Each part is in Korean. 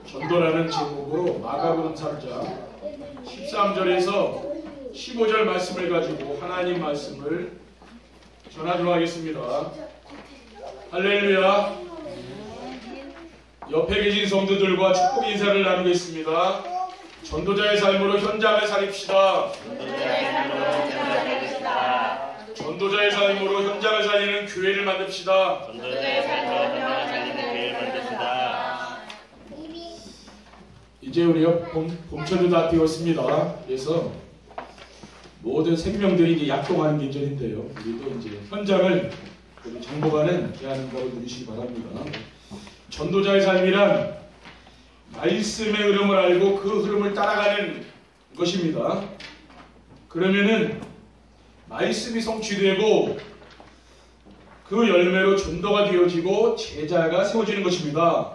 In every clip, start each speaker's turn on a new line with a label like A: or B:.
A: 전도라는 제목으로 마가복음 3장 13절에서 15절 말씀을 가지고 하나님 말씀을 전하도록 하겠습니다. 할렐루야. 옆에 계신 성도들과 축복 인사를 나누겠습니다. 전도자의 삶으로 현장을 살립시다. 전도자의 삶으로 현장을 살리는 교회를 만듭시다. 전도자의 삶으로 현장을 살리는 교회를 만듭시다. 이제 우리가 봄철도 다 되었습니다. 그래서 모든 생명들이 이제 약동하는 계절인데요. 우리도 이제 현장을 장보가는 대하는 법을 누리시기 바랍니다. 전도자의 삶이란 말씀의 흐름을 알고 그 흐름을 따라가는 것입니다. 그러면은 말씀이 성취되고 그 열매로 전도가 되어지고 제자가 세워지는 것입니다.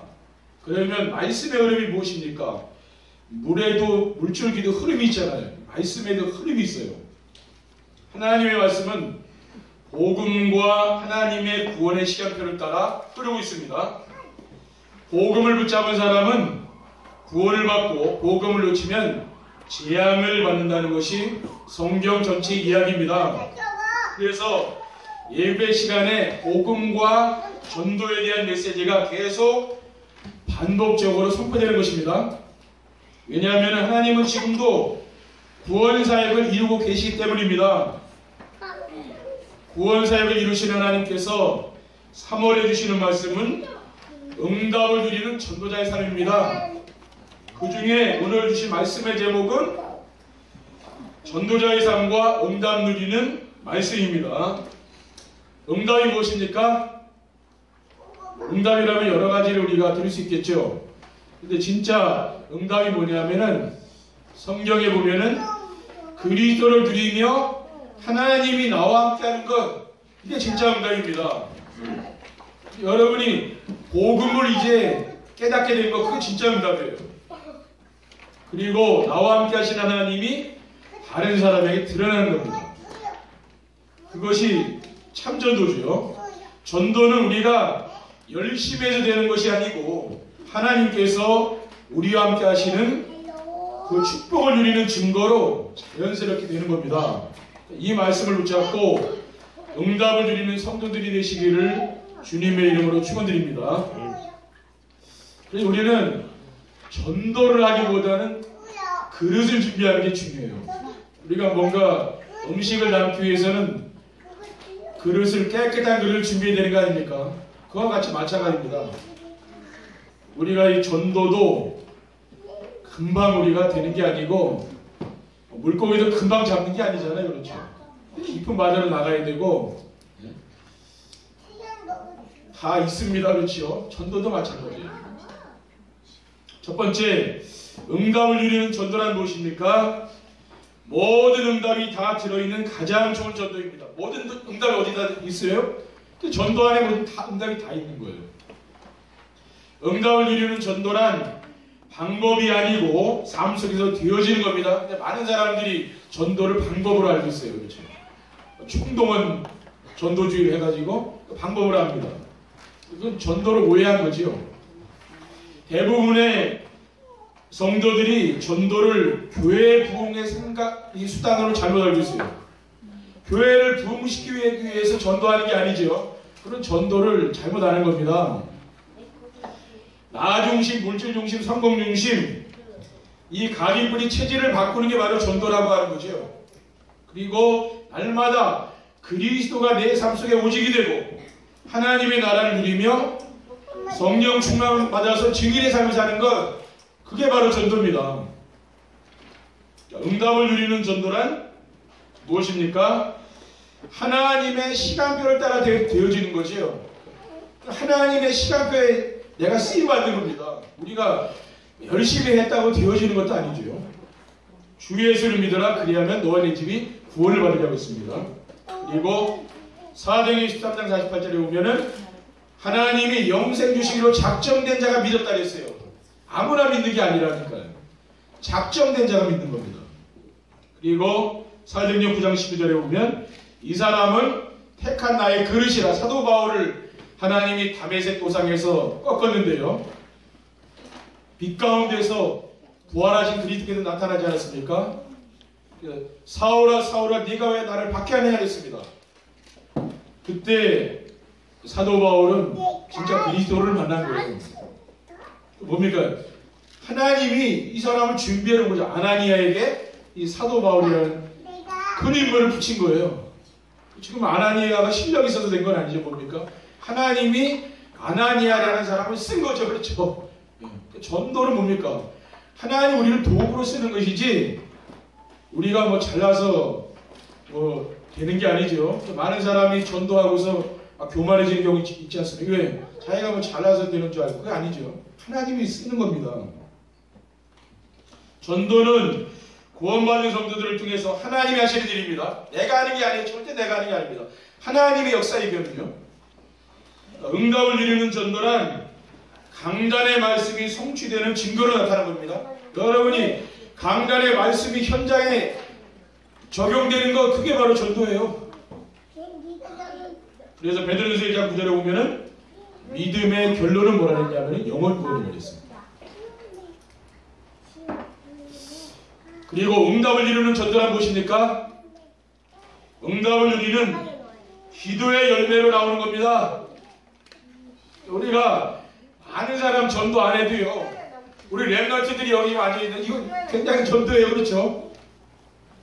A: 그러면 말씀의 흐름이 무엇입니까? 물에도 물줄기도 흐름이 있잖아요. 말씀에도 흐름이 있어요. 하나님의 말씀은 복음과 하나님의 구원의 시간표를 따라 흐르고 있습니다. 복음을 붙잡은 사람은 구원을 받고 복음을 놓치면 재앙을 받는다는 것이 성경 전체 이야기입니다. 그래서 예배 시간에 복음과 전도에 대한 메시지가 계속 반복적으로 선포되는 것입니다. 왜냐하면 하나님은 지금도 구원 사역을 이루고 계시기 때문입니다. 구원 사역을 이루시는 하나님께서 3월에 주시는 말씀은 응답을 누리는 전도자의 삶입니다. 그 중에 오늘 주신 말씀의 제목은 전도자의 삶과 응답 누리는 말씀입니다. 응답이 무엇입니까? 응답이라면 여러 가지를 우리가 들을 수 있겠죠. 근데 진짜 응답이 뭐냐면은 성경에 보면은 그리스도를 누리며 하나님이 나와 함께하는 것, 이게 진짜 응답입니다. 여러분이 복음을 이제 깨닫게 된 것, 그게 진짜 응답이에요. 그리고 나와 함께 하신 하나님이 다른 사람에게 드러나는 겁니다. 그것이 참 전도죠. 전도는 우리가 열심히 해서 되는 것이 아니고 하나님께서 우리와 함께 하시는 그 축복을 누리는 증거로 자연스럽게 되는 겁니다. 이 말씀을 붙잡고 응답을 누리는 성도들이 되시기를 주님의 이름으로 축원드립니다. 그래서 우리는 전도를 하기보다는 그릇을 준비하는 게 중요해요. 우리가 뭔가 음식을 담기 위해서는 그릇을 깨끗한 그릇을 준비해야 되는 거 아닙니까? 그와 같이 마찬가지입니다. 우리가 이 전도도 금방 우리가 되는 게 아니고 물고기도 금방 잡는 게 아니잖아요. 그렇죠? 깊은 바다로 나가야 되고 다 있습니다. 그렇죠? 전도도 마찬가지예요. 첫 번째, 응답을 누리는 전도란 무엇입니까? 모든 응답이 다 들어있는 가장 좋은 전도입니다. 모든 응답이 어디다 있어요? 전도 안에 모든 응답이 다 있는 거예요. 응답을 누리는 전도란 방법이 아니고 삶 속에서 되어지는 겁니다. 근데 많은 사람들이 전도를 방법으로 알고 있어요. 그렇죠? 충동은 전도주의를 해가지고 방법으로 합니다. 이건 전도를 오해한 거죠. 대부분의 성도들이 전도를 교회 부흥의 이 수단으로 잘못 알고 있어요. 교회를 부흥시키기 위해서 전도하는 게 아니죠. 그런 전도를 잘못 아는 겁니다. 나 중심, 물질 중심, 성공 중심, 이 각인뿌리 체질을 바꾸는 게 바로 전도라고 하는 거죠. 그리고 날마다 그리스도가 내 삶 속에 오직이 되고 하나님의 나라를 누리며 성령 충만을 받아서 증인의 삶을 사는 것, 그게 바로 전도입니다. 응답을 누리는 전도란 무엇입니까? 하나님의 시간표를 따라 되어지는 거죠. 하나님의 시간표에 내가 쓰임받는 겁니다. 우리가 열심히 했다고 되어지는 것도 아니죠. 주 예수를 믿어라, 그리하면 너와 네 집이 구원을 받으라고 했습니다. 그리고 사도행전 13장 48절에 보면은 하나님이 영생 주시기로 작정된 자가 믿었다 그랬어요. 아무나 믿는 게 아니라니까요. 작정된 자가 믿는 겁니다. 그리고 사도행전 9장 12절에 보면 이 사람은 택한 나의 그릇이라, 사도 바울을 하나님이 다메섹 도상에서 꺾었는데요. 빛 가운데서 부활하신 그리스도께서 나타나지 않았습니까? 사울아 사울아 네가 왜 나를 박해하느냐 했습니다. 그때 사도 바울은 진짜 그리스도를 만난 거예요. 뭡니까? 하나님이 이 사람을 준비해 놓은 거죠. 아나니아에게 이 사도 바울이라는 큰 인물을 붙인 거예요. 지금 아나니아가 실력이 있어서 된 건 아니죠. 뭡니까? 하나님이 아나니아라는 사람을 쓴 거죠. 그렇죠? 전도는 뭡니까? 하나님 우리를 도구로 쓰는 것이지 우리가 뭐 잘나서 뭐 되는 게 아니죠. 많은 사람이 전도하고서 교만해지는 경우 있지 않습니까? 왜? 자기가 뭐 잘나서 되는 줄 알고. 그게 아니죠. 하나님이 쓰는 겁니다. 전도는 구원받는 성도들을 통해서 하나님이 하시는 일입니다. 내가 하는 게 아니에요. 절대 내가 하는 게 아닙니다. 하나님의 역사이거든요. 응답을 이루는 전도란 강단의 말씀이 성취되는 증거로 나타나는 겁니다. 여러분이 강단의 말씀이 현장에 적용되는 거 그게 바로 전도예요. 그래서 베드로전서 1장 9절에 보면은 믿음의 결론은 뭐라 했냐면 영원 구원이라고 했습니다. 그리고 응답을 이루는 전도란 무엇입니까? 응답을 누리는 기도의 열매로 나오는 겁니다. 우리가 아는 사람 전도 안 해도요. 우리 랩런트들이 여기 앉아있는 이거 굉장히 전도예요. 그렇죠?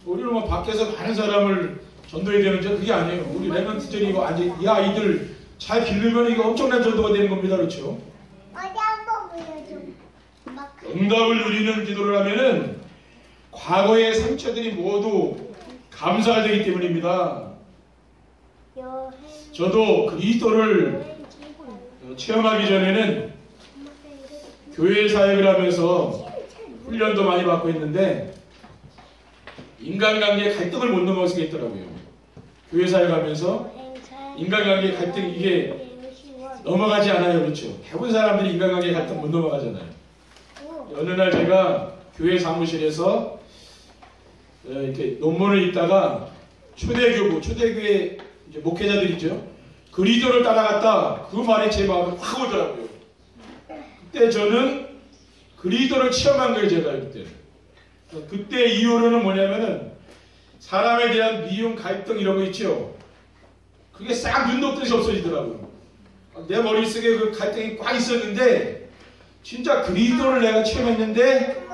A: 우리는 뭐 밖에서 많은 사람을 전도해야 되는지 그게 아니에요. 우리 랩런트들이 이거 앉아 이 아이들 잘 기르면 이거 엄청난 전도가 되는 겁니다. 그렇죠? 응답을 누리는 기도를 하면은 과거의 상처들이 모두 감사가 되기 때문입니다. 저도 그리스도를 체험하기 전에는 교회 사역을 하면서 훈련도 많이 받고 있는데 인간관계 갈등을 못 넘어갈 수가 있더라고요. 교회 사역하면서 인간관계 갈등 이게 넘어가지 않아요. 그렇죠? 대부분 사람들이 인간관계 갈등 못 넘어가잖아요. 어느 날 제가 교회 사무실에서 이렇게 논문을 읽다가 초대교회 이제 목회자들이죠. 그리스도를 따라갔다. 그 말이 제 마음에 확 오더라고요. 그때 저는 그리스도를 체험한 거예요. 제가 그때 이후로는 뭐냐면은 사람에 대한 미움, 갈등 이런 거 있죠. 그게 싹 눈 녹듯이 없어지더라고요. 내 머릿속에 그 갈등이 꽉 있었는데 진짜 그리스도를 내가 체험했는데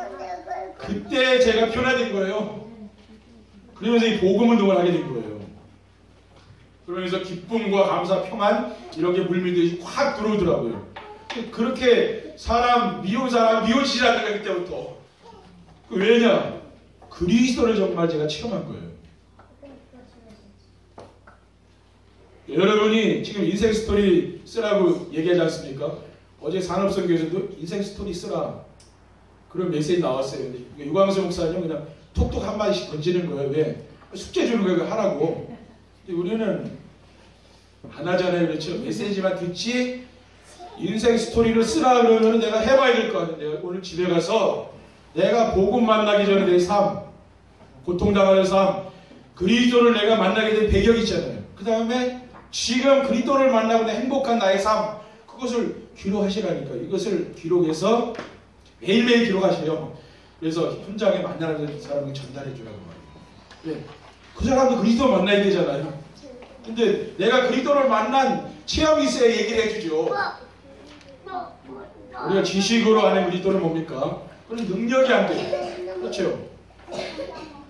A: 그때 제가 변화된 거예요. 그러면서 이 복음 운동을 하게 된 거예요. 그러면서 기쁨과 감사, 평안 이런 게 물밀듯이 확 들어오더라고요. 그렇게 사람 미워지지 않는 거예요. 그때부터. 왜냐? 그리스도를 정말 제가 체험한 거예요. 여러분이 지금 인생 스토리 쓰라고 얘기하지 않습니까? 어제 산업선교에서도 인생 스토리 쓰라 그런 메시지 나왔어요. 근데 유광수 목사님 그냥 톡톡 한마디씩 던지는 거예요. 왜? 숙제 주는 거예요. 하라고. 근데 우리는 안 하잖아요. 그렇죠? 메시지만 듣지 인생 스토리를 쓰라 그러면 내가 해봐야 될 거 같은데 오늘 집에 가서 내가 복음 만나기 전에 내 삶, 고통당하는 삶, 그리스도를 내가 만나게 된 배경이 있잖아요. 그 다음에 지금 그리스도를 만나고 행복한 나의 삶, 그것을 기록하시라니까. 이것을 기록해서 매일매일 기록하세요. 그래서 현장에 만나는 사람에게 전달해 주라고 말이에요. 네. 그 사람도 그리스도 만나야 되잖아요. 근데 내가 그리스도를 만난 체험이 있어야 얘기를 해주죠. 우리가 지식으로 아는 그리스도는 뭡니까? 그건 능력이 안 돼요. 그렇죠?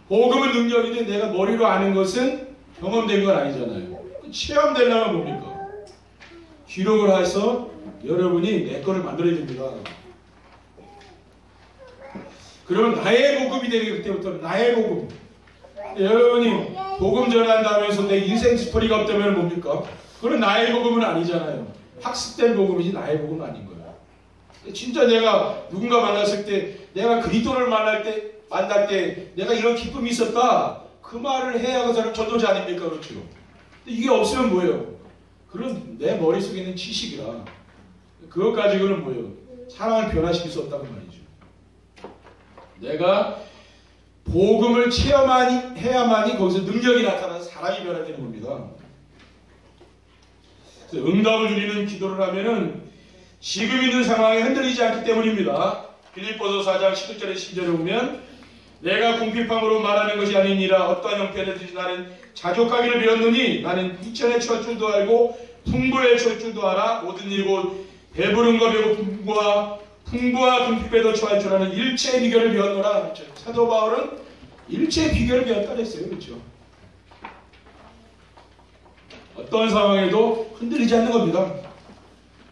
A: 복음은 능력인데 내가 머리로 아는 것은 경험된 건 아니잖아요. 체험되려면 뭡니까? 기록을 해서 여러분이 내 거를 만들어야 됩니다. 그러면 나의 복음이 되는 그때부터 나의 복음. 여러분이 복음 전한다면서 내 인생 스토리가 없다면 뭡니까? 그건 나의 복음은 아니잖아요. 학습된 복음이지 나의 복음은 아닌 거예요. 진짜 내가 누군가 만났을 때 내가 그리스도를 만날 때 내가 이런 기쁨이 있었다. 그 말을 해야 그 사람 전도자 아닙니까? 그렇죠. 근데 이게 없으면 뭐예요? 그런 내 머릿속에 있는 지식이라 그것 가지고는 뭐예요? 사람을 변화시킬 수 없다는 말이죠. 내가 복음을 해야만이 거기서 능력이 나타나서 사람이 변화되는 겁니다. 응답을 누리는 기도를 하면은 지금 있는 상황에 흔들리지 않기 때문입니다. 빌립보서 4장 11절에 10절에 보면 내가 궁핍함으로 말하는 것이 아니니라 어떠한 형편이든지 나는 자족하기를 배웠노니 나는 이천에 처할 줄도 알고 풍부에 처할 줄도 알아 모든 일 곧 배부름과 배고픔과 풍부와 궁핍에도 처할 줄 아는 일체의 비결을 배웠노라. 그렇죠? 사도 바울은 일체의 비결을 배웠다 그랬어요. 그렇죠? 어떤 상황에도 흔들리지 않는 겁니다.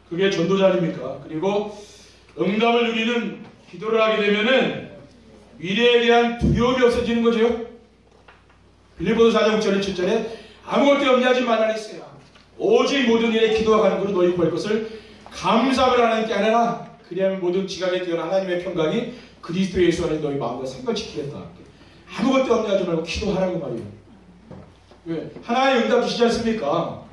A: 그게 전도자 아닙니까? 그리고 응답을 누리는 기도를 하게 되면은 미래에 대한 두려움이 없어지는 거죠. 빌립보서 4장 6절에 7절에 아무것도 염려하지 말라 했어요. 오직 모든 일에 기도와 간구로 너희 구할 것을 감사를 하나님께 하라. 그리하면 모든 지각에 뛰어난 하나님의 평강이 그리스도 예수 안에 너희 마음과 생각을 지키겠다. 아무것도 염려하지 말고 기도하라고 말이에요. 왜? 하나의 응답 주시지 않습니까?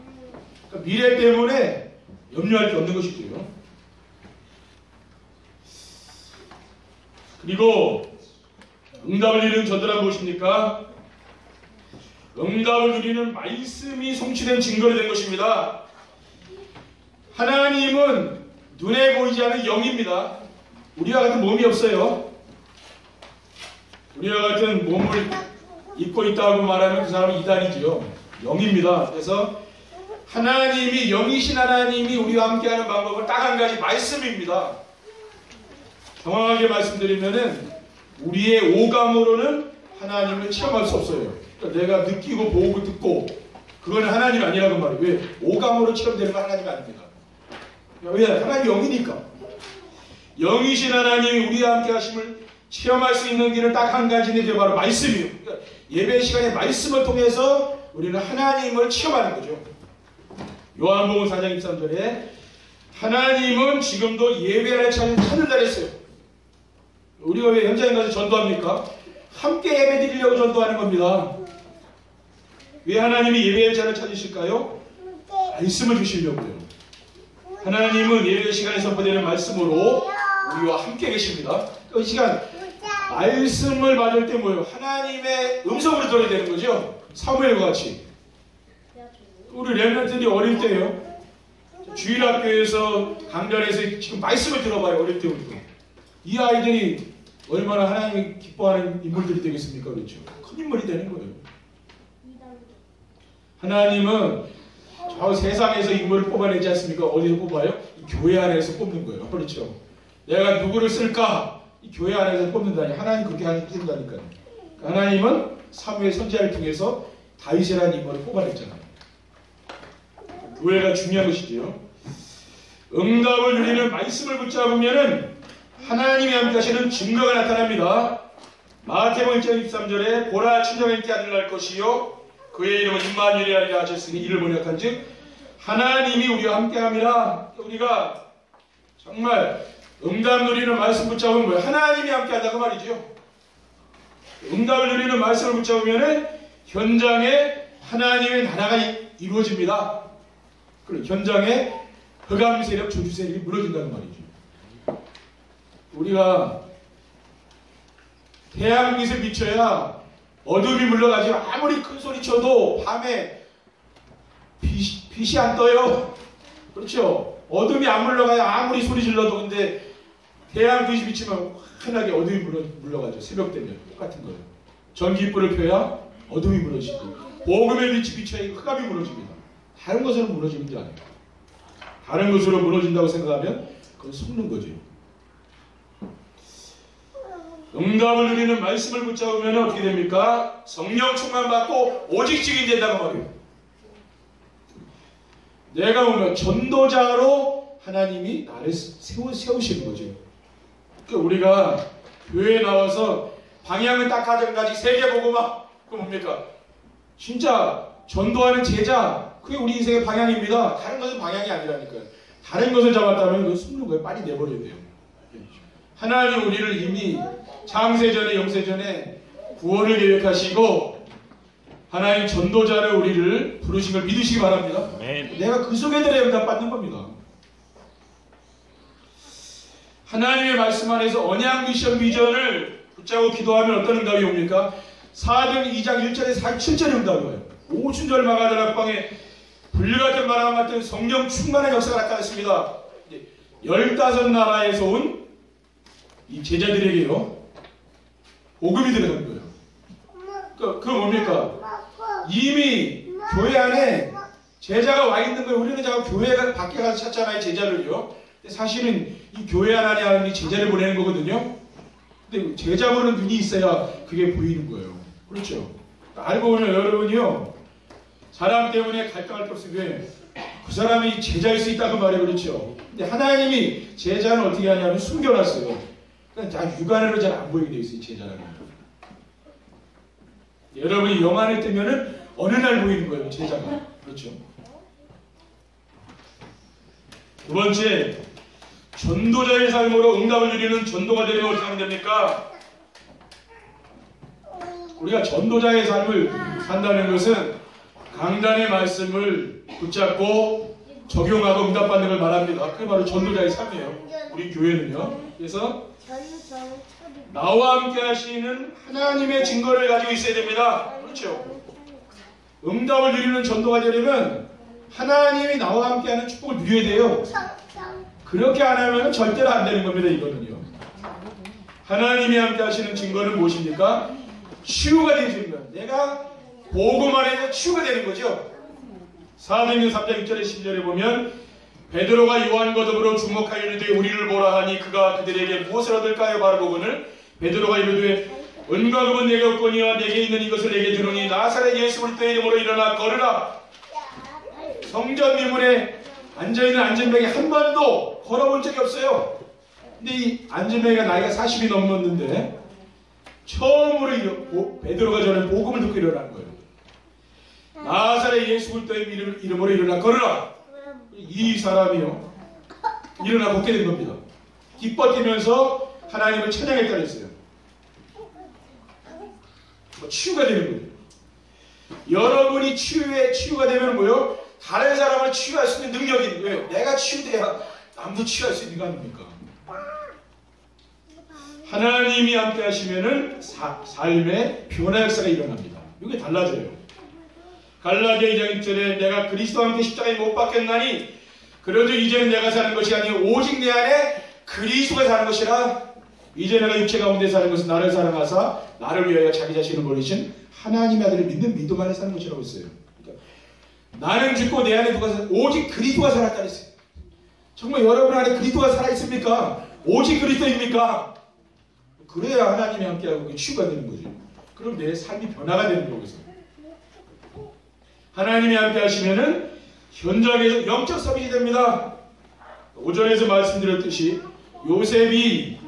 A: 그러니까 미래 때문에 염려할 게 없는 것이죠. 그리고 응답을 누리는 전도란 무엇입니까? 응답을 누리는 말씀이 성취된 증거로 된 것입니다. 하나님은 눈에 보이지 않는 영입니다. 우리와 같은 몸이 없어요. 우리와 같은 몸을 입고 있다고 말하면 그 사람은 이단이지요. 영입니다. 그래서 하나님이 영이신 하나님이 우리와 함께하는 방법은 딱 한 가지 말씀입니다. 정확하게 말씀드리면은 우리의 오감으로는 하나님을 체험할 수 없어요. 그러니까 내가 느끼고 보고 듣고 그건 하나님 아니라고 말이에요. 왜? 오감으로 체험되는 건 하나님 아닙니다. 왜? 하나님이 영이니까. 영이신 하나님이 우리와 함께 하심을 체험할 수 있는 길은 딱 한 가지인데 그게 바로 말씀이에요. 그러니까 예배 시간에 말씀을 통해서 우리는 하나님을 체험하는 거죠. 요한복음 4장 23절에 하나님은 지금도 예배하는 찾는다 했어요. 우리가 왜 현장에 가서 전도합니까? 함께 예배 드리려고 전도하는 겁니다. 왜 하나님이 예배의 자를 찾으실까요? 말씀을 주시려고요. 하나님은 예배 시간에 선포되는 말씀으로 우리와 함께 계십니다. 이 시간 말씀을 받을 때 뭐예요? 하나님의 음성으로 들어야 되는 거죠. 사무엘과 같이. 우리 렘넌트들이 어릴 때요. 주일학교에서 강단에서 지금 말씀을 들어봐요. 어릴 때부터. 이 아이들이 얼마나 하나님이 기뻐하는 인물들이 되겠습니까? 그렇죠. 큰 인물이 되는 거예요. 하나님은 저 세상에서 인물을 뽑아내지 않습니까? 어디서 뽑아요? 이 교회 안에서 뽑는 거예요. 그렇죠. 내가 누구를 쓸까? 이 교회 안에서 뽑는다니. 하나님 그렇게 하신다니까요. 하나님은 사무엘 선지자를 통해서 다윗이라는 인물을 뽑아냈잖아요. 교회가 중요한 것이지요. 응답을 누리는 말씀을 붙잡으면은 하나님이 함께 하시는 증거가 나타납니다. 마태복음 1장 23절에 보라 친정에게 아들 날 것이요 그의 이름은 임마누엘이라 하셨으니 이를 번역한즉 하나님이 우리와 함께함이라. 우리가 정말 응답 누리는 말씀 붙잡으면 뭐예요? 하나님이 함께하다고 말이죠. 응답을 누리는 말씀을 붙잡으면 현장에 하나님의 나라가 이루어집니다. 그리고 현장에 흑암 세력, 저주 세력이 무너진다는 말이죠. 우리가 태양빛을 비춰야 어둠이 물러가지. 아무리 큰 소리 쳐도 밤에 빛이 안 떠요. 그렇죠? 어둠이 안 물러가요. 아무리 소리 질러도. 근데 태양빛이 비치면 환하게 어둠이 물러가죠. 새벽 되면 똑같은 거예요. 전기불을 펴야 어둠이 무너지고 복음의 빛이 비춰야 흑암이 무너집니다. 다른 것으로 무너지는 게 아니에요. 다른 것으로 무너진다고 생각하면 그건 속는 거죠. 응답을 누리는 말씀을 붙잡으면 어떻게 됩니까? 성령 충만받고 오직 증인 된다고 말이에요. 내가 보면 전도자로 하나님이 나를 세우시는 거죠. 그러니까 우리가 교회에 나와서 방향은 딱 가정까지 세계복음화 그 뭡니까? 진짜 전도하는 제자 그게 우리 인생의 방향입니다. 다른 것은 방향이 아니라니까요. 다른 것을 잡았다면 그건 숨는 거예요. 빨리 내버려야 돼요. 하나님 우리를 이미 창세전에 영세전에 구원을 계획하시고 하나님 전도자를 우리를 부르신 걸 믿으시기 바랍니다. 내가 그 속에 들어 응답받는 겁니다. 하나님의 말씀 안에서 언약 미션 비전을 붙잡고 기도하면 어떤 응답이 옵니까? 4등 2장 1절에 7절에 응답이 와요. 오순절 마가다 낙방에 불같은 바람 같은 성령 충만한 역사가 나타났습니다. 15나라에서 온 이 제자들에게요 복음이 들어간 거예요. 그거 뭡니까? 이미 교회 안에 제자가 와 있는 거예요. 우리는 자꾸 교회가 밖에 가서 찾잖아요, 제자를요. 근데 사실은 이 교회 안에 하는 제자를 보내는 거거든요. 근데 제자 보는 눈이 있어야 그게 보이는 거예요. 그렇죠? 알고 보면 여러분이요, 사람 때문에 갈등할 게 없으면 그 사람이 제자일 수 있다고 말해요. 그렇죠? 근데 하나님이 제자는 어떻게 하냐면 숨겨놨어요. 그러니까 다 육안으로 잘 안 보이게 돼 있어요, 제자라는. 여러분이 영안을 뜨면은 어느 날 보이는 거예요, 제자가. 그렇죠? 두 번째, 전도자의 삶으로 응답을 누리는 전도가 되려면 어떻게 하면 됩니까? 우리가 전도자의 삶을 산다는 것은 강단의 말씀을 붙잡고 적용하고 응답받는 걸 말합니다. 그게 바로 전도자의 삶이에요. 우리 교회는요. 그래서 나와 함께 하시는 하나님의 증거를 가지고 있어야 됩니다. 그렇죠? 응답을 누리는 전도가 되려면 하나님이 나와 함께 하는 축복을 누려야 돼요. 그렇게 안 하면 절대로 안 되는 겁니다. 이거는요. 하나님이 함께 하시는 증거는 무엇입니까? 치유가 되는 거예요. 내가 복음 안에서 치유가 되는 거죠. 사도행전 3장 6절에 10절에 보면 베드로가 요한과 더불어 주목하여 이르되 우리를 보라 하니 그가 그들에게 무엇을 얻을까요? 바로 그분을 베드로가 이르되 은과 금은 내게 없거니와 내게 있는 이것을 내게 주노니 나사렛 예수 그리스도의 이름으로 일어나 걸으라. 성전 미문에 앉아있는 안전뱅이 한 번도 걸어본 적이 없어요. 근데 이 안전뱅이가 나이가 40이 넘었는데 처음으로 베드로가 전에 복음을 듣고 일어난 거예요. 나사렛 예수 그리스도의 이름으로 일어나 걸으라. 이 사람이요 일어나 걷게 된 겁니다. 기뻐 뛰면서 하나님을 찬양했다 그랬어요. 치유가 되는 거예요. 여러분이 치유가 되면 뭐요? 다른 사람을 치유할 수 있는 능력이 있는 거예요. 내가 치유돼야 남도 치유할 수 있는 거 아닙니까? 하나님이 함께 하시면은 삶의 변화 역사가 일어납니다. 이게 달라져요. 갈라디아 2장 1절에 내가 그리스도와 함께 십자가에 못 박혔나니 그러므로 이제는 내가 사는 것이 아니요 오직 내 안에 그리스도가 사는 것이라. 이제 내가 육체 가운데 사는 것은 나를 사랑하사 나를 위하여 자기 자신을 버리신 하나님의 아들을 믿는 믿음 안에 사는 것이라고 했어요. 그러니까 나는 죽고 내 안에 누가 오직 그리스도가 살았다 그랬어요. 정말 여러분 안에 그리스도가 살아있습니까? 오직 그리스도입니까? 그래야 하나님이 함께하고 치유가 되는 거죠. 그럼 내 삶이 변화가 되는 거겠어요. 하나님이 함께 하시면은 현장에서 영적 서밋이 됩니다. 오전에서 말씀드렸듯이 요셉이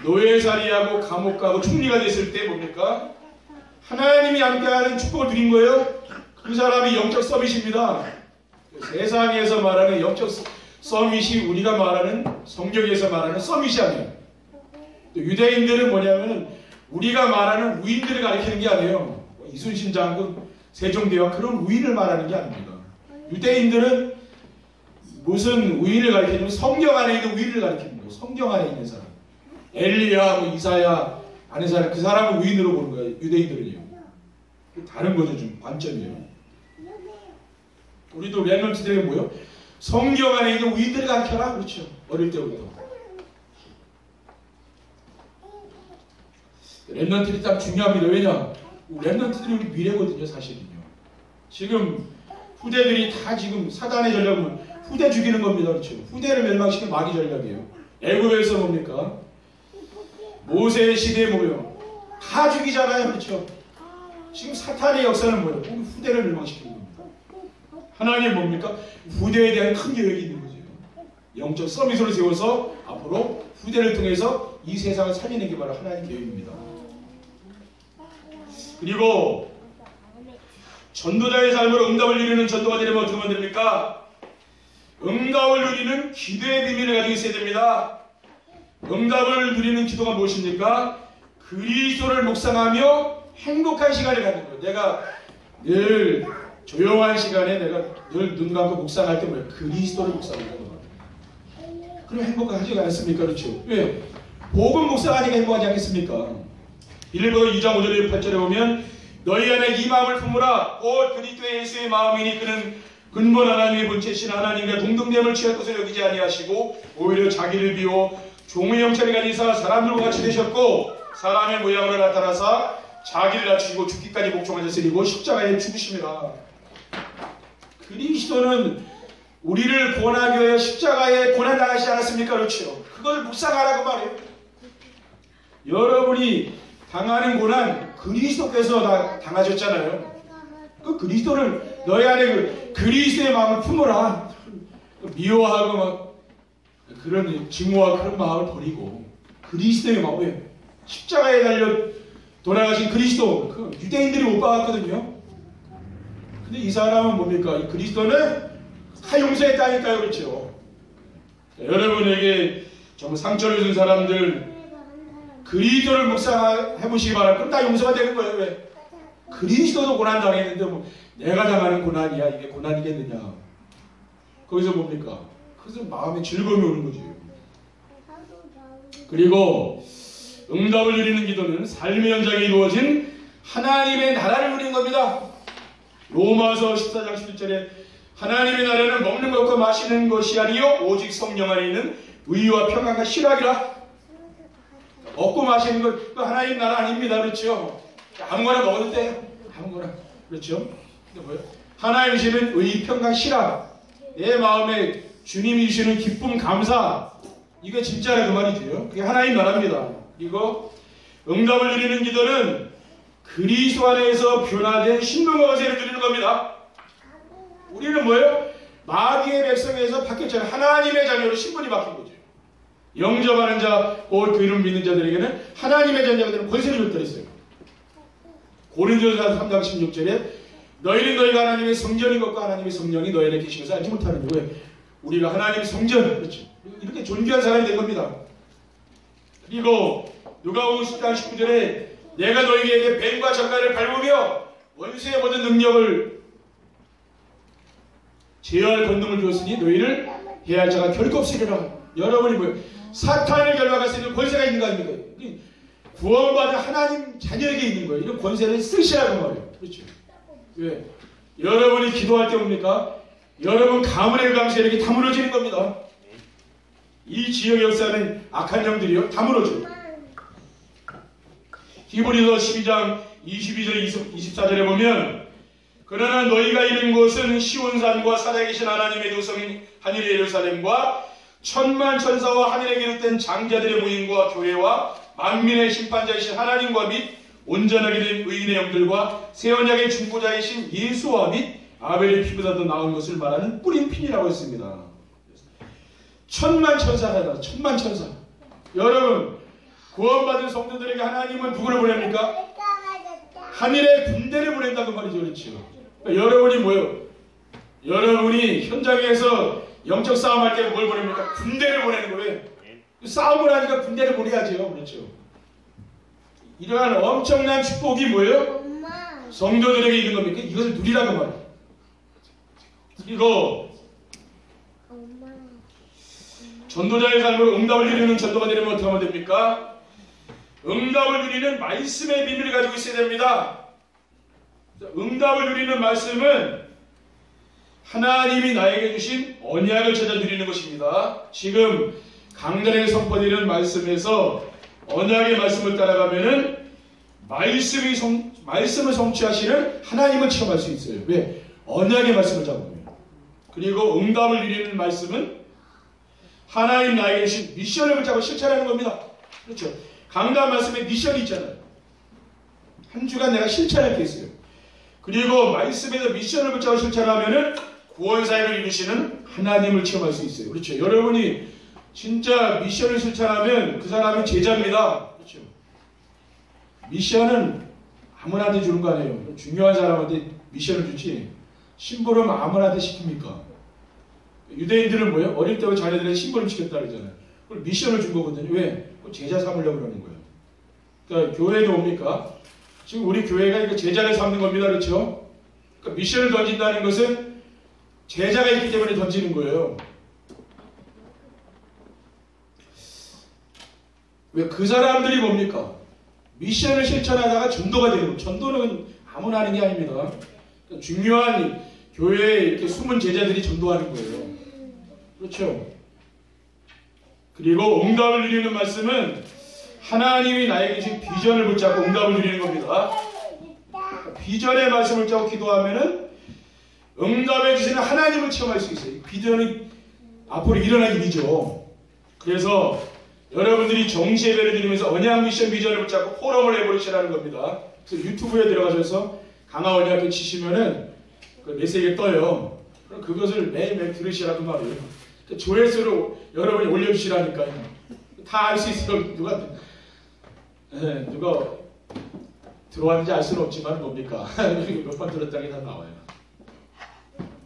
A: 노예살이하고 감옥 가고 총리가 됐을 때 뭡니까? 하나님이 함께하는 축복을 드린 거예요. 그 사람이 영적 서밋입니다. 세상에서 말하는 영적 서밋이 우리가 말하는 성경에서 말하는 서밋이 아니에요. 유대인들은 뭐냐면 우리가 말하는 우인들을 가리키는 게 아니에요. 이순신 장군, 세종대왕 그런 우인을 말하는 게 아닙니다. 유대인들은 무슨 우인을 가리키냐면 성경 안에 있는 우인을 가리키는 거예요. 성경 안에 있는 사람. 엘리야, 이사야 아는 사람, 그 사람을 우인으로 보는 거예요. 유대인들은요. 다른 거죠. 좀 관점이에요. 우리도 렘넌트들에게 뭐요? 성경 안에 있는 우인들을 가르쳐라. 그렇죠. 어릴 때부터. 렘넌트들이 참 중요합니다. 왜냐? 렘넌트들이 우리 미래거든요. 사실은요. 지금 후대들이 다 지금 사단의 전략은 후대 죽이는 겁니다. 그렇죠. 후대를 멸망시키는 마귀 전략이에요. 애굽에서 뭡니까? 모세의 시대에 뭐예요? 다 죽이잖아요. 그렇죠. 지금 사탄의 역사는 뭐예요? 후대를 멸망시키는 겁니다. 하나님 뭡니까? 후대에 대한 큰 계획이 있는 거죠. 영적 서밋을 세워서 앞으로 후대를 통해서 이 세상을 살리는 게 바로 하나님 계획입니다. 그리고 전도자의 삶으로 응답을 누리는 전도가 되려면 어떻게 하면 됩니까? 응답을 누리는 기도의 비밀을 가지고 있어야 됩니다. 응답을 누리는 기도가 무엇입니까? 그리스도를 묵상하며 행복한 시간을 갖는 거예요. 내가 늘 조용한 시간에 내가 늘 눈 감고 묵상할 때 뭐예요? 그리스도를 묵상하는 거예요. 그럼 행복하지 않습니까? 그렇죠? 왜? 복음 묵상하니까 행복하지 않겠습니까? 빌립보서 2장 5절에 8절에 보면 너희 안에 이 마음을 품으라. 곧 그리스도 예수의 마음이니 그는 근본 하나님의 본체신 하나님과 동등됨을 취할 것을 여기지 아니하시고 오히려 자기를 비워 종의 형체를 가진 이사 사람들과 같이 되셨고 사람의 모양으로 나타나사 자기를 낮추시고 죽기까지 복종하셨으리고 십자가에 죽으심이라. 그리스도는 우리를 구원하기 위하여 십자가에 고난당하시지 않았습니까? 그렇죠. 그걸 묵상하라고 말해요. 여러분이 당하는 고난 그리스도께서 다 당하셨잖아요. 그 그리스도를 너희 안에 그리스도의 마음을 품어라. 미워하고 막 그런 증오와 그런 마음을 버리고 그리스도의 마음에 십자가에 달려 돌아가신 그리스도, 그 유대인들이 못 박았거든요. 근데 이 사람은 뭡니까? 이 그리스도는 다 용서했다니까요. 그렇죠. 여러분에게 정말 상처를 준 사람들 그리스도를 묵상해보시기 바랍니다. 그럼 다 용서가 되는 거예요. 왜? 그리스도도 고난당했는데 뭐 내가 당하는 고난이야 이게 고난이겠느냐. 거기서 뭡니까? 그래서 마음에 즐거움이 오는 거지. 그리고 응답을 누리는 기도는 삶의 현장에 이루어진 하나님의 나라를 누리는 겁니다. 로마서 14장 11절에 하나님의 나라는 먹는 것과 마시는 것이 아니요 오직 성령 안에 있는 의와 평안과 실학이라. 먹고 마시는 것 하나님 나라 아닙니다. 그렇죠? 아무거나 먹어도 돼요. 아무거나. 그렇죠? 근데 뭐예요? 하나님 주시는 의, 평강, 실학. 내 마음에 주님이 주시는 기쁨, 감사. 이게 진짜라 그 말이죠. 그게 하나님 나라입니다. 그리고 응답을 누리는 기도는 그리스도 안에서 변화된 신분과 권세를 누리는 겁니다. 우리는 뭐예요? 마귀의 백성에서 바뀌었잖아요. 하나님의 자녀로 신분이 바뀐 거죠. 영접하는 자, 곧 그 이름 믿는 자들에게는 하나님의 자녀가 되는 권세를 줬다 했어요. 고린도전서 3장 16절에 너희는 너희가 하나님의 성전인 것과 하나님의 성령이 너희 안에 계신 것을 알지 못하는 거예요. 우리가 하나님의 성전, 그렇죠. 이렇게 존귀한 사람이 된 겁니다. 그리고 누가복음 10장 19절에 내가 너희에게 뱀과 정갈을 밟으며 원수의 모든 능력을 제어할 권능을 주었으니 너희를 해할 자가 결코 없으리라. 여러분이 뭐예요? 사탄을 결박할 수 있는 권세가 있는 거 아닙니까? 구원받은 하나님 자녀에게 있는 거예요. 이런 권세를 쓰시라고 말해요. 그렇죠? 왜? 여러분이 기도할 때 뭡니까? 여러분 가문의 강세력이 다 무너지는 겁니다. 이 지역의 역사는 악한 영들이요 다 무너져요. 히브리서 12장 22절 24절에 보면 그러나 너희가 이른 곳은 시온산과 살아 계신 하나님의 도성인 하늘의 예루살렘과 천만 천사와 하늘에 기록된 장자들의 모임과 교회와 만민의 심판자이신 하나님과 및 온전하게 된 의인의 영들과 새 언약의 중보자이신 예수와 및 아벨의 피보다 더 나은 것을 말하는 뿌린 핀이라고 했습니다. 천만 천사다. 천만 천사. 여러분 구원받은 성도들에게 하나님은 누구를 보냅니까? 하늘의 군대를 보낸다고 말이죠. 그렇죠. 그러니까 여러분이 뭐예요? 여러분이 현장에서 영적 싸움할 때 뭘 보냅니까? 군대를 보내는 거예요. 싸움을 하니까 군대를 보내야죠. 그렇죠. 이러한 엄청난 축복이 뭐예요? 성도들에게 있는 겁니까? 이것을 누리라고 말이에요. 그리고 전도자의 삶으로 응답을 누리는 전도가 되려면 어떻게 하면 됩니까? 응답을 누리는 말씀의 비밀을 가지고 있어야 됩니다. 응답을 누리는 말씀은 하나님이 나에게 주신 언약을 찾아 누리는 것입니다. 지금 강단에 선포되는 말씀에서 언약의 말씀을 따라가면은 말씀을 성취하시는 하나님을 체험할 수 있어요. 왜? 언약의 말씀을 잡으면. 그리고 응답을 누리는 말씀은 하나님 나에게 주신 미션을 붙잡고 실천하는 겁니다. 그렇죠. 강단 말씀에 미션이 있잖아요. 한 주간 내가 실천할 게 있어요. 그리고 말씀에서 미션을 붙잡고 실천하면은 구원사역을 이루시는 하나님을 체험할 수 있어요. 그렇죠. 여러분이 진짜 미션을 실천하면 그 사람이 제자입니다. 그렇죠. 미션은 아무나한테 주는 거 아니에요. 중요한 사람한테 미션을 주지 심부름 아무나한테 시킵니까? 유대인들은 뭐예요? 어릴 때부터 자녀들에게 심부름 시켰다 그러잖아요. 그걸 미션을 준 거거든요. 왜? 제자 삼으려고 그러는 거예요. 그러니까 교회도 뭡니까? 지금 우리 교회가 이거 제자를 삼는 겁니다. 그렇죠? 그러니까 미션을 던진다는 것은 제자가 있기 때문에 던지는 거예요. 왜? 그 사람들이 뭡니까? 미션을 실천하다가 전도가 되는 거예요. 전도는 아무나 하는 게 아닙니다. 그러니까 중요한 교회에 이렇게 숨은 제자들이 전도하는 거예요. 그렇죠? 그리고 응답을 누리는 말씀은 하나님이 나에게 주신 비전을 붙잡고 응답을 누리는 겁니다. 비전의 말씀을 붙잡고 기도하면은 응답해 주시는 하나님을 체험할 수 있어요. 비전은 앞으로 일어날 일이죠. 그래서 여러분들이 정시예배를 드리면서 언약 미션 비전을 붙잡고 포럼을 해버리시라는 겁니다. 그래서 유튜브에 들어가셔서 강화언약을 치시면은 그 메시지가 떠요. 그럼 그것을 매일매일 들으시라고 말이에요. 조회수로 여러분이 올려주시라니까요. 다 알 수 있어요. 누가 들어왔는지 알 수는 없지만 뭡니까? 몇 번 들었다는 게 다 나와요.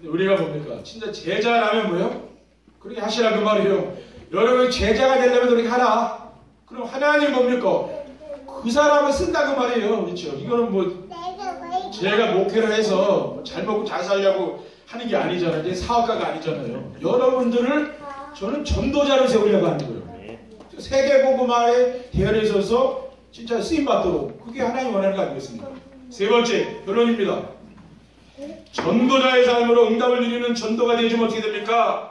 A: 우리가 뭡니까? 진짜 제자라면 뭐예요? 그렇게 하시라 그 말이에요. 여러분 제자가 되려면 그렇게 하라. 그럼 하나님 뭡니까? 그 사람을 쓴다 그 말이에요. 그렇죠? 이거는 뭐 제가 목회를 해서 잘 먹고 잘 살려고 하는 게 아니잖아요. 이제 사업가가 아니잖아요. 여러분들을 저는 전도자로 세우려고 하는 거예요. 세계복음화에 대열에 있어서 진짜 쓰임받도록 그게 하나님 원하는 거 아니겠습니까? 세 번째 결론입니다. 전도자의 삶으로 응답을 누리는 전도가 되어주면 어떻게 됩니까?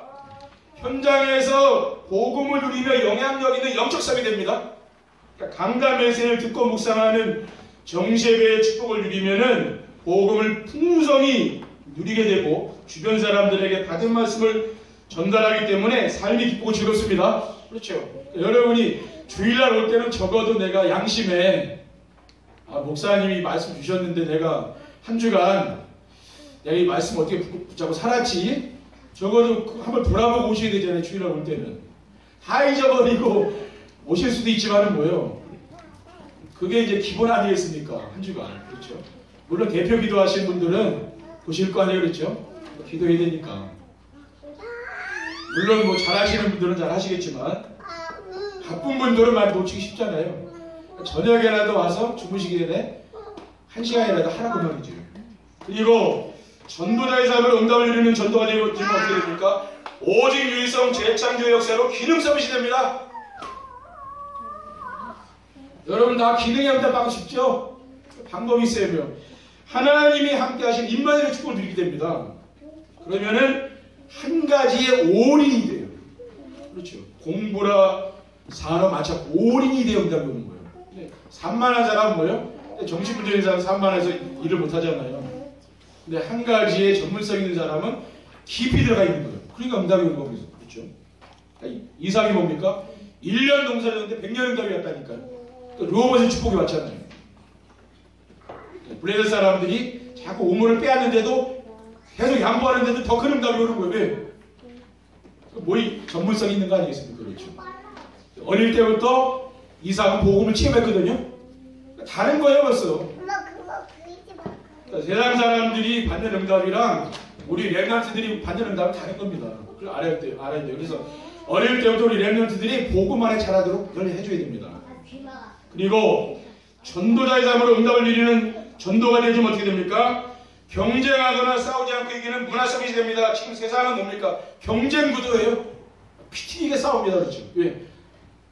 A: 현장에서 복음을 누리며 영향력 있는 영적 삶이 됩니다. 그러니까 강단 메시지를 듣고 묵상하는 정시예배의 축복을 누리면은 복음을 풍성히 누리게 되고 주변 사람들에게 받은 말씀을 전달하기 때문에 삶이 기쁘고 즐겁습니다. 그렇죠? 여러분이 주일날 올 때는 적어도 내가 양심에 목사님이 말씀 주셨는데 내가 한 주간 내가 이 말씀 어떻게 붙잡고 살았지? 적어도 한번 돌아보고 오셔야 되잖아요. 주일날 올 때는 다 잊어버리고 오실 수도 있지만은 뭐예요? 그게 이제 기본 아니겠습니까? 한 주간. 그렇죠? 물론 대표 기도하시는 분들은 보실 거 아니에요. 그렇죠? 기도해야 되니까. 물론 뭐 잘하시는 분들은 잘 하시겠지만 바쁜 분들은 많이 놓치기 쉽잖아요. 저녁에라도 와서 주무시기 전에 1시간이라도 하라고 말이죠. 그리고 전도자의 삶으로 응답을 누리는 전도가 되면 어떻게 됩니까? 오직 유일성 재창조의 역사로 기능성이 됩니다. 여러분 다 기능의 응답 받고 싶죠? 방법이 있어요. 하나님이 함께 하신 임마누엘의 축복을 누리게 됩니다. 그러면은 한 가지에 올인이 돼요. 그렇죠. 공부라 산업 맞춰 올인이 되어 응답이 오는 거예요. 산만한 사람은 뭐예요? 정신분적인 사람은 산만해서 일을 못하잖아요. 근데 한 가지에 전문성 있는 사람은 깊이 들어가 있는 거예요. 그러니까 응답이 오는 거죠. 그렇죠. 이상이 뭡니까? 1년 농사졌는데 100년 응답이 왔다니까요. 로봇의 축복이 왔잖아요. 브레드 사람들이 자꾸 우물을 빼앗는데도 계속 양보하는데도 더 큰 응답이 오는 거예요. 왜? 뭐이 전문성이 있는 거 아니겠습니까? 그렇죠. 어릴 때부터 이삭은 복음을 체험했거든요. 다른 거예요 벌써. 세상 사람들이 받는 응답이랑 우리 랩런트들이 받는 응답은 다른 겁니다. 그걸 알아야 돼요. 그래서 어릴 때부터 우리 랩런트들이 복음 안에 자라도록 늘 해줘야 됩니다. 그리고 전도자의 삶으로 응답을 누리는 전도가 되어주면 어떻게 됩니까? 경쟁하거나 싸우지 않고 이기는 문화성이 됩니다. 지금 세상은 뭡니까? 경쟁 구도예요. 피 튀기게 싸웁니다. 그렇죠? 왜?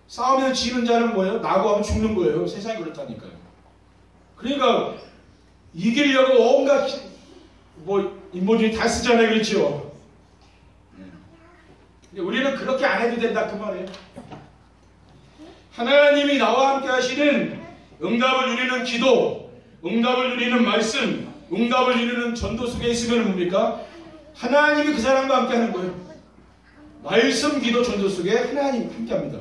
A: 싸우면 지는 자는 뭐예요? 나고 하면 죽는 거예요. 세상이 그렇다니까요. 그러니까 이기려고 온갖 인본주의 다 쓰잖아요. 그렇죠? 근데 우리는 그렇게 안 해도 된다 그 말이에요. 하나님이 나와 함께 하시는 응답을 누리는 기도, 응답을 누리는 말씀, 응답을 누리는 전도 속에 있으면 뭡니까? 하나님이 그 사람과 함께 하는 거예요. 말씀, 기도, 전도 속에 하나님이 함께 합니다.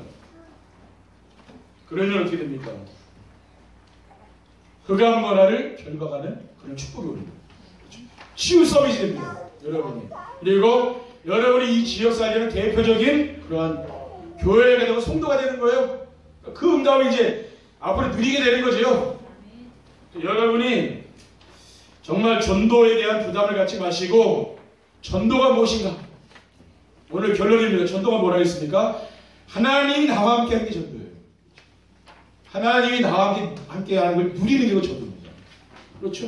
A: 그러면 어떻게 됩니까? 흑암문화를 결박하는 그런 축복이 오는 거예요. 치유 서비스 됩니다. 여러분이. 그리고 여러분이 이 지역 살리는 대표적인 그러한 교회가 되고 성도가 되는 거예요. 그 응답을 이제 앞으로 누리게 되는 거죠. 여러분이 정말 전도에 대한 부담을 갖지 마시고 전도가 무엇인가? 오늘 결론입니다. 전도가 뭐라 했습니까? 하나님이 나와 함께 하는 게 전도예요. 하나님이 나와 함께 하는 걸 누리는 게 전도입니다. 그렇죠.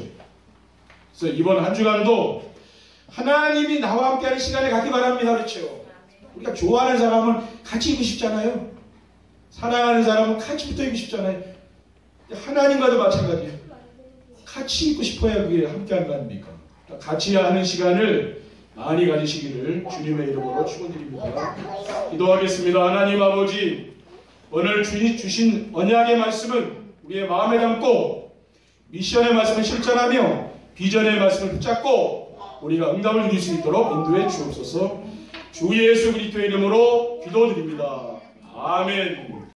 A: 그래서 이번 한 주간도 하나님이 나와 함께 하는 시간을 갖기 바랍니다. 그렇죠. 우리가 좋아하는 사람은 같이 있고 싶잖아요. 사랑하는 사람은 같이 붙어 있고 싶잖아요. 하나님과도 마찬가지예요. 같이 있고 싶어야 그게 함께하는 거 아닙니까? 같이 하는 시간을 많이 가지시기를 주님의 이름으로 축원드립니다. 기도하겠습니다. 하나님 아버지, 오늘 주신 언약의 말씀은 우리의 마음에 담고 미션의 말씀을 실천하며 비전의 말씀을 붙잡고 우리가 응답을 누릴 수 있도록 인도해 주옵소서. 주 예수 그리스도의 이름으로 기도드립니다. 아멘.